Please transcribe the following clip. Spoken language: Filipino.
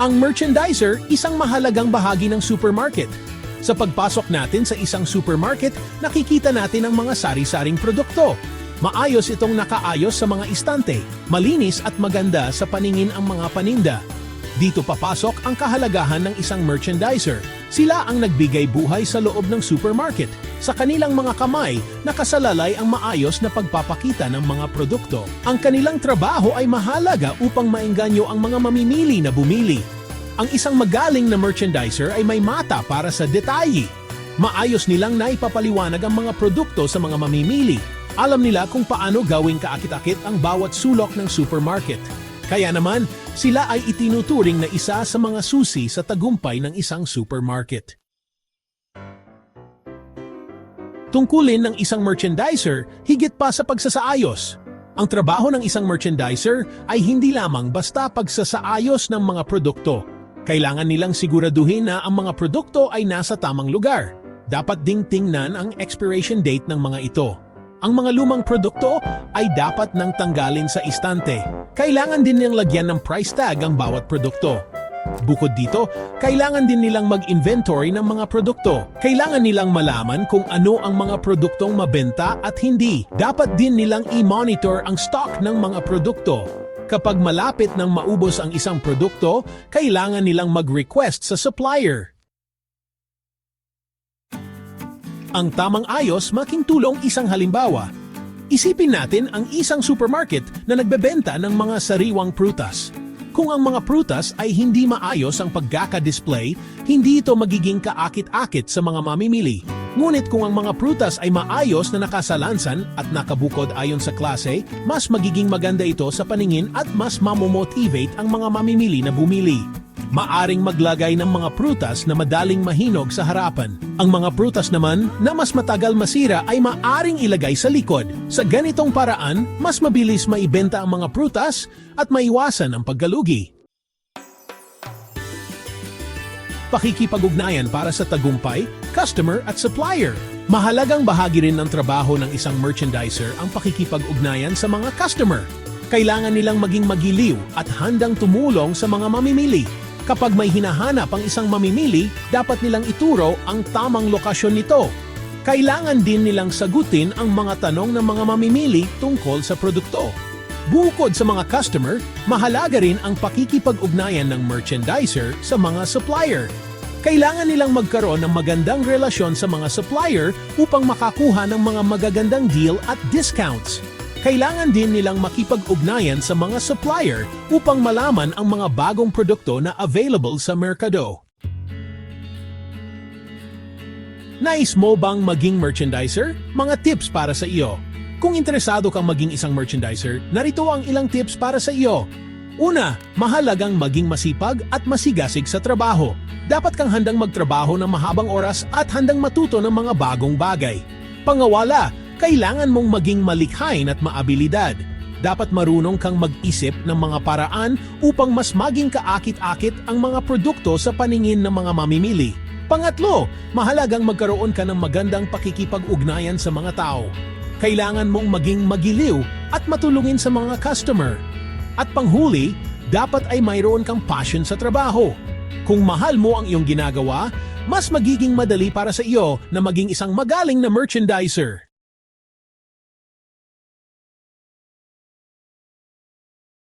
Ang merchandiser, isang mahalagang bahagi ng supermarket. Sa pagpasok natin sa isang supermarket, nakikita natin ang mga sari-saring produkto. Maayos itong nakaayos sa mga istante, malinis at maganda sa paningin ang mga paninda. Dito papasok ang kahalagahan ng isang merchandiser. Sila ang nagbigay buhay sa loob ng supermarket. Sa kanilang mga kamay, nakasalalay ang maayos na pagpapakita ng mga produkto. Ang kanilang trabaho ay mahalaga upang maengganyo ang mga mamimili na bumili. Ang isang magaling na merchandiser ay may mata para sa detalye. Maayos nilang naipapaliwanag ang mga produkto sa mga mamimili. Alam nila kung paano gawing kaakit-akit ang bawat sulok ng supermarket. Kaya naman, sila ay itinuturing na isa sa mga susi sa tagumpay ng isang supermarket. Tungkulin ng isang merchandiser, higit pa sa pagsasaayos. Ang trabaho ng isang merchandiser ay hindi lamang basta pagsasaayos ng mga produkto. Kailangan nilang siguraduhin na ang mga produkto ay nasa tamang lugar. Dapat ding tingnan ang expiration date ng mga ito. Ang mga lumang produkto ay dapat nang tanggalin sa istante. Kailangan din nilang lagyan ng price tag ang bawat produkto. Bukod dito, kailangan din nilang mag-inventory ng mga produkto. Kailangan nilang malaman kung ano ang mga produktong mabenta at hindi. Dapat din nilang i-monitor ang stock ng mga produkto. Kapag malapit nang maubos ang isang produkto, kailangan nilang mag-request sa supplier. Ang tamang ayos making tulong isang halimbawa. Isipin natin ang isang supermarket na nagbebenta ng mga sariwang prutas. Kung ang mga prutas ay hindi maayos ang pagkaka-display, hindi ito magiging kaakit-akit sa mga mamimili. Ngunit kung ang mga prutas ay maayos na nakasalansan at nakabukod ayon sa klase, mas magiging maganda ito sa paningin at mas mamomotivate ang mga mamimili na bumili. Maaring maglagay ng mga prutas na madaling mahinog sa harapan. Ang mga prutas naman na mas matagal masira ay maaring ilagay sa likod. Sa ganitong paraan, mas mabilis maibenta ang mga prutas at maiwasan ang paggalugi. Pakikipag-ugnayan para sa tagumpay, customer at supplier. Mahalagang bahagi rin ng trabaho ng isang merchandiser ang pakikipag-ugnayan sa mga customer. Kailangan nilang maging magiliw at handang tumulong sa mga mamimili. Kapag may hinahanap ang isang mamimili, dapat nilang ituro ang tamang lokasyon nito. Kailangan din nilang sagutin ang mga tanong ng mga mamimili tungkol sa produkto. Bukod sa mga customer, mahalaga rin ang pakikipag-ugnayan ng merchandiser sa mga supplier. Kailangan nilang magkaroon ng magandang relasyon sa mga supplier upang makakuha ng mga magagandang deal at discounts. Kailangan din nilang makipag-ugnayan sa mga supplier upang malaman ang mga bagong produkto na available sa merkado. Nais mo bang maging merchandiser? Mga tips para sa iyo. Kung interesado kang maging isang merchandiser, narito ang ilang tips para sa iyo. Una, mahalagang maging masipag at masigasig sa trabaho. Dapat kang handang magtrabaho ng mahabang oras at handang matuto ng mga bagong bagay. Pangawala, kailangan mong maging malikhain at maabilidad. Dapat marunong kang mag-isip ng mga paraan upang mas maging kaakit-akit ang mga produkto sa paningin ng mga mamimili. Pangatlo, mahalagang magkaroon ka ng magandang pakikipag-ugnayan sa mga tao. Kailangan mong maging magiliw at matulungin sa mga customer. At panghuli, dapat ay mayroon kang passion sa trabaho. Kung mahal mo ang iyong ginagawa, mas magiging madali para sa iyo na maging isang magaling na merchandiser.